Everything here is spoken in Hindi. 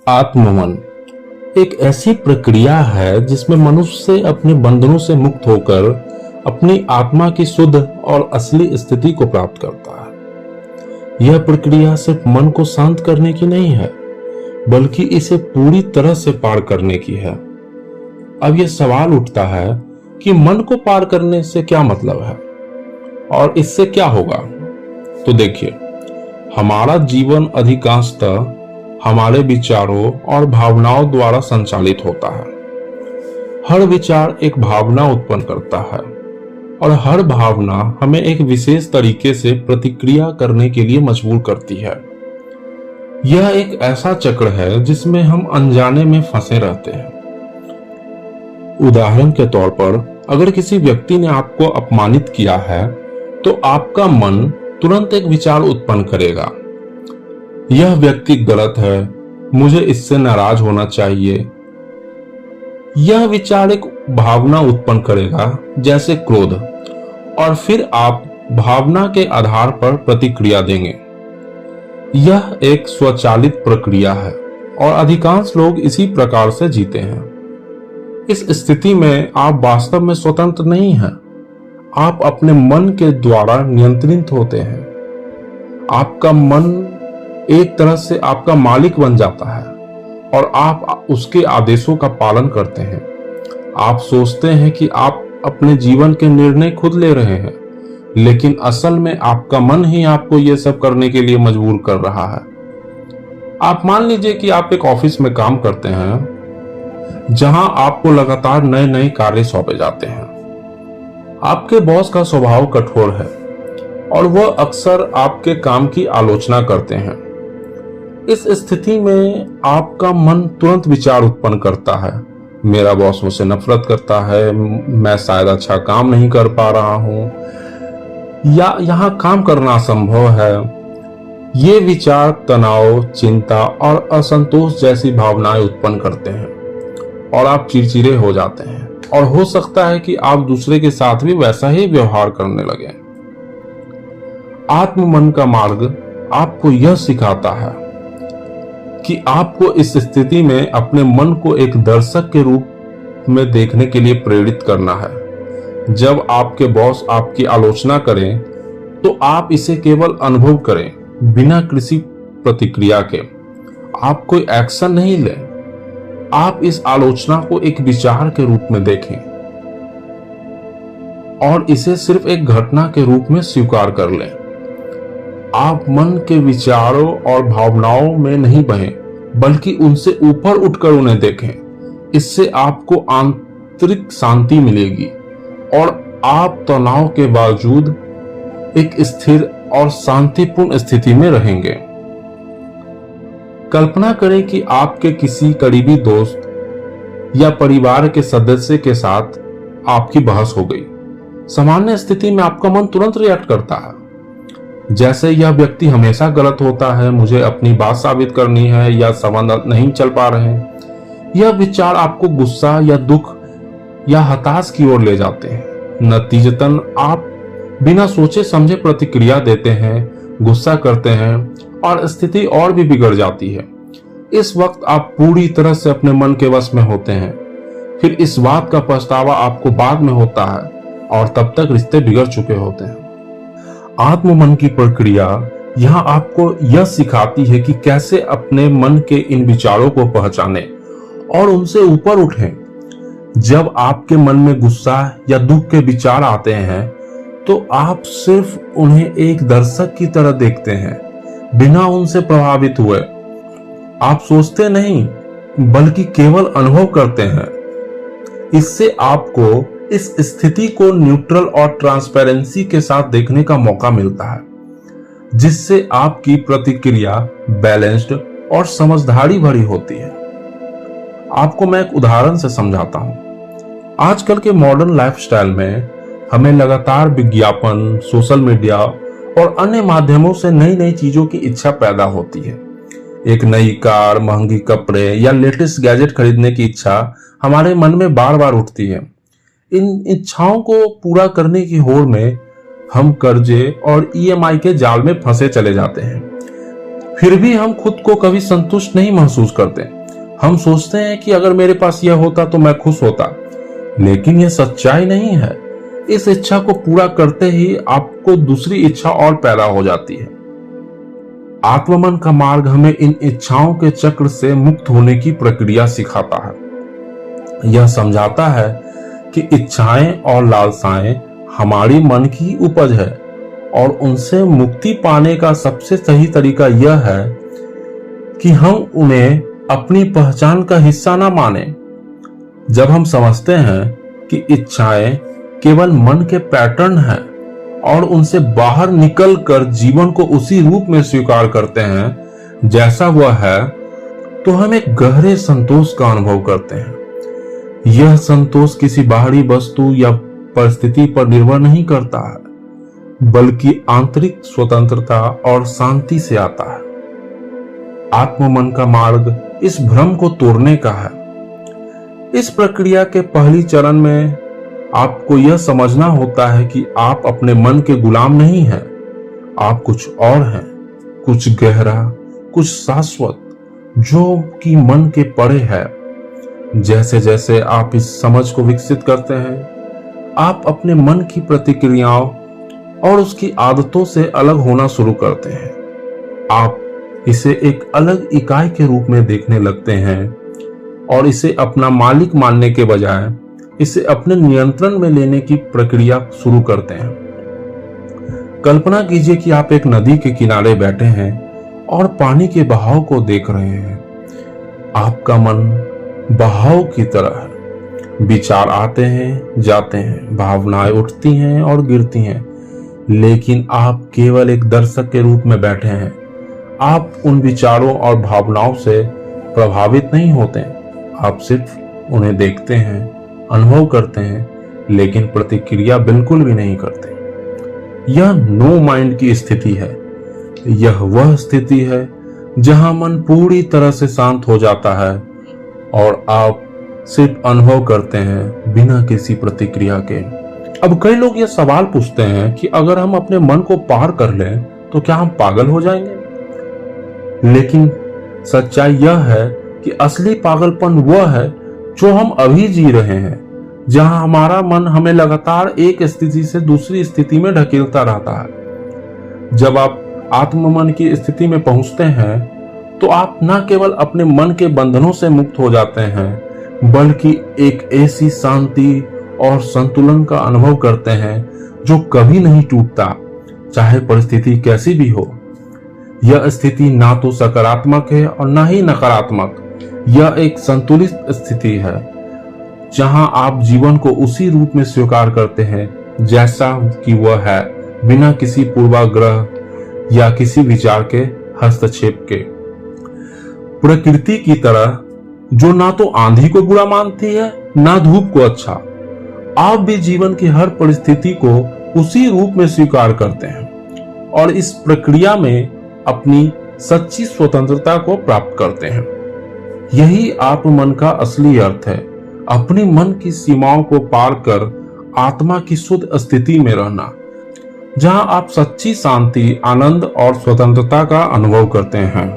आत्ममन एक ऐसी प्रक्रिया है जिसमें मनुष्य अपने बंधनों से मुक्त होकर अपनी आत्मा की शुद्ध और असली स्थिति को प्राप्त करता है। यह प्रक्रिया सिर्फ मन को शांत करने की नहीं है, बल्कि इसे पूरी तरह से पार करने की है। अब यह सवाल उठता है कि मन को पार करने से क्या मतलब है और इससे क्या होगा। तो देखिए, हमारा जीवन अधिकांशतः हमारे विचारों और भावनाओं द्वारा संचालित होता है। हर विचार एक भावना उत्पन्न करता है और हर भावना हमें एक विशेष तरीके से प्रतिक्रिया करने के लिए मजबूर करती है। यह एक ऐसा चक्र है जिसमें हम अनजाने में फंसे रहते हैं। उदाहरण के तौर पर, अगर किसी व्यक्ति ने आपको अपमानित किया है तो आपका मन तुरंत एक विचार उत्पन्न करेगा, यह व्यक्ति गलत है, मुझे इससे नाराज होना चाहिए। यह विचार एक भावना उत्पन्न करेगा जैसे क्रोध, और फिर आप भावना के आधार पर प्रतिक्रिया देंगे। यह एक स्वचालित प्रक्रिया है और अधिकांश लोग इसी प्रकार से जीते हैं। इस स्थिति में आप वास्तव में स्वतंत्र नहीं हैं। आप अपने मन के द्वारा नियंत्रित होते हैं। आपका मन एक तरह से आपका मालिक बन जाता है और आप उसके आदेशों का पालन करते हैं। आप सोचते हैं कि आप अपने जीवन के निर्णय खुद ले रहे हैं, लेकिन असल में आपका मन ही आपको यह सब करने के लिए मजबूर कर रहा है। आप मान लीजिए कि आप एक ऑफिस में काम करते हैं जहां आपको लगातार नए नए कार्य सौंपे जाते हैं। आपके बॉस का स्वभाव कठोर है और वह अक्सर आपके काम की आलोचना करते हैं। इस स्थिति में आपका मन तुरंत विचार उत्पन्न करता है, मेरा बॉस मुझसे नफरत करता है, मैं शायद अच्छा काम नहीं कर पा रहा हूं, या यहां काम करना असंभव है। ये विचार तनाव, चिंता और असंतोष जैसी भावनाएं उत्पन्न करते हैं और आप चिड़चिड़े हो जाते हैं और हो सकता है कि आप दूसरे के साथ भी वैसा ही व्यवहार करने लगे। आत्ममन का मार्ग आपको यह सिखाता है कि आपको इस स्थिति में अपने मन को एक दर्शक के रूप में देखने के लिए प्रेरित करना है। जब आपके बॉस आपकी आलोचना करें तो आप इसे केवल अनुभव करें, बिना किसी प्रतिक्रिया के। आप कोई एक्शन नहीं लें। आप इस आलोचना को एक विचार के रूप में देखें और इसे सिर्फ एक घटना के रूप में स्वीकार कर लें। आप मन के विचारों और भावनाओं में नहीं बहें, बल्कि उनसे ऊपर उठकर उन्हें देखें। इससे आपको आंतरिक शांति मिलेगी और आप तनाव के बावजूद एक स्थिर और शांतिपूर्ण स्थिति में रहेंगे। कल्पना करें कि आपके किसी करीबी दोस्त या परिवार के सदस्य के साथ आपकी बहस हो गई। सामान्य स्थिति में आपका मन तुरंत रिएक्ट करता है, जैसे यह व्यक्ति हमेशा गलत होता है, मुझे अपनी बात साबित करनी है, या संबंध नहीं चल पा रहे हैं। यह विचार आपको गुस्सा या दुख या हताश की ओर ले जाते हैं। नतीजतन आप बिना सोचे समझे प्रतिक्रिया देते हैं, गुस्सा करते हैं और स्थिति और भी बिगड़ जाती है। इस वक्त आप पूरी तरह से अपने मन के वश में होते हैं। फिर इस बात का पछतावा आपको बाद में होता है और तब तक रिश्ते बिगड़ चुके होते हैं। आत्ममन की प्रक्रिया यहां आपको यह सिखाती है कि कैसे अपने मन के इन विचारों को पहचानें और उनसे ऊपर उठें। जब आपके मन में गुस्सा या दुख के विचार आते हैं तो आप सिर्फ उन्हें एक दर्शक की तरह देखते हैं, बिना उनसे प्रभावित हुए। आप सोचते नहीं, बल्कि केवल अनुभव करते हैं। इससे आपको इस स्थिति को न्यूट्रल और ट्रांसपेरेंसी के साथ देखने का मौका मिलता है, जिससे आपकी प्रतिक्रिया बैलेंस्ड और समझदारी भरी होती है। आपको मैं एक उदाहरण से समझाता हूं। आजकल के मॉडर्न लाइफस्टाइल में हमें लगातार विज्ञापन, सोशल मीडिया और अन्य माध्यमों से नई नई चीजों की इच्छा पैदा होती है। एक नई कार, महंगी कपड़े या लेटेस्ट गैजेट खरीदने की इच्छा हमारे मन में बार बार उठती है। इन इच्छाओं को पूरा करने की होड़ में हम कर्जे और ईएमआई के जाल में फंसे चले जाते हैं। फिर भी हम खुद को कभी संतुष्ट नहीं महसूस करते। हम सोचते हैं कि अगर मेरे पास यह होता तो मैं खुश होता, लेकिन यह सच्चाई नहीं है। इस इच्छा को पूरा करते ही आपको दूसरी इच्छा और पैदा हो जाती है। आत्ममन का मार्ग हमें इन इच्छाओं के चक्र से मुक्त होने की प्रक्रिया सिखाता है। यह समझाता है कि इच्छाएं और लालसाएं हमारी मन की उपज है और उनसे मुक्ति पाने का सबसे सही तरीका यह है कि हम उन्हें अपनी पहचान का हिस्सा ना माने। जब हम समझते हैं कि इच्छाएं केवल मन के पैटर्न हैं और उनसे बाहर निकलकर जीवन को उसी रूप में स्वीकार करते हैं जैसा वह है, तो हम एक गहरे संतोष का अनुभव करते हैं। यह संतोष किसी बाहरी वस्तु या परिस्थिति पर निर्भर नहीं करता है, बल्कि आंतरिक स्वतंत्रता और शांति से आता है। आत्ममन का मार्ग इस भ्रम को तोड़ने का है। इस प्रक्रिया के पहली चरण में आपको यह समझना होता है कि आप अपने मन के गुलाम नहीं हैं। आप कुछ और हैं, कुछ गहरा, कुछ शाश्वत, जो कि मन के परे है। जैसे जैसे आप इस समझ को विकसित करते हैं, आप अपने मन की प्रतिक्रियाओं और उसकी आदतों से अलग होना शुरू करते हैं। आप इसे एक अलग इकाई के रूप में देखने लगते हैं और इसे अपना मालिक मानने के बजाय इसे अपने नियंत्रण में लेने की प्रक्रिया शुरू करते हैं। कल्पना कीजिए कि आप एक नदी के किनारे बैठे हैं और पानी के बहाव को देख रहे हैं। आपका मन बहाव की तरह है। विचार आते हैं, जाते हैं, भावनाएं उठती हैं और गिरती हैं, लेकिन आप केवल एक दर्शक के रूप में बैठे हैं। आप उन विचारों और भावनाओं से प्रभावित नहीं होते, आप सिर्फ उन्हें देखते हैं, अनुभव करते हैं, लेकिन प्रतिक्रिया बिल्कुल भी नहीं करते। यह नो माइंड की स्थिति है। यह वह स्थिति है जहां मन पूरी तरह से शांत हो जाता है और आप सिर्फ अनुभव करते हैं बिना किसी प्रतिक्रिया के। अब कई लोग यह सवाल पूछते हैं कि अगर हम अपने मन को पार कर लें तो क्या हम पागल हो जाएंगे? लेकिन सच्चाई यह है कि असली पागलपन वह है जो हम अभी जी रहे हैं, जहां हमारा मन हमें लगातार एक स्थिति से दूसरी स्थिति में ढकेलता रहता है। जब आप आत्ममन की स्थिति में पहुंचते हैं तो आप न केवल अपने मन के बंधनों से मुक्त हो जाते हैं, बल्कि एक ऐसी शांति और संतुलन का अनुभव करते हैं जो कभी नहीं टूटता, चाहे परिस्थिति कैसी भी हो। यह स्थिति ना तो सकारात्मक है और ना ही नकारात्मक। यह एक संतुलित स्थिति है जहां आप जीवन को उसी रूप में स्वीकार करते हैं जैसा कि वह है, बिना किसी पूर्वाग्रह या किसी विचार के हस्तक्षेप के। प्रकृति की तरह जो ना तो आंधी को बुरा मानती है ना धूप को अच्छा, आप भी जीवन की हर परिस्थिति को उसी रूप में स्वीकार करते हैं और इस प्रक्रिया में अपनी सच्ची स्वतंत्रता को प्राप्त करते हैं। यही आत्ममन का असली अर्थ है, अपनी मन की सीमाओं को पार कर आत्मा की शुद्ध स्थिति में रहना, जहां आप सच्ची शांति, आनंद और स्वतंत्रता का अनुभव करते हैं।